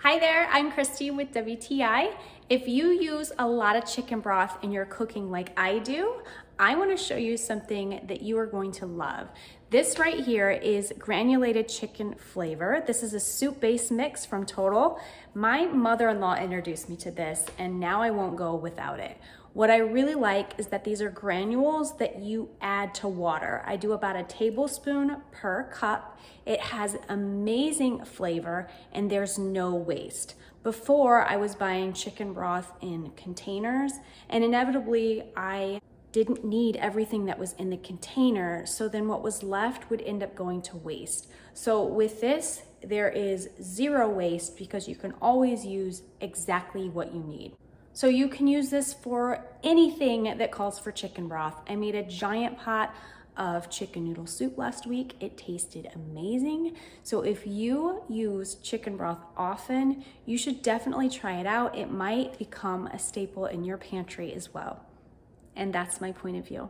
Hi there, I'm Christy with WTI. If you use a lot of chicken broth in your cooking like I do, I want to show you something that you are going to love. This right here is granulated chicken flavor. This is a soup-based mix from Totole. My mother-in-law introduced me to this, and now I won't go without it. What I really like is that these are granules that you add to water. I do about a tablespoon per cup. It has amazing flavor and there's no waste. Before, I was buying chicken broth in containers, and inevitably I didn't need everything that was in the container, so then what was left would end up going to waste. So with this, there is zero waste because you can always use exactly what you need. So you can use this for anything that calls for chicken broth. I made a giant pot of chicken noodle soup last week. It tasted amazing. So if you use chicken broth often, you should definitely try it out. It might become a staple in your pantry as well. And that's my point of view.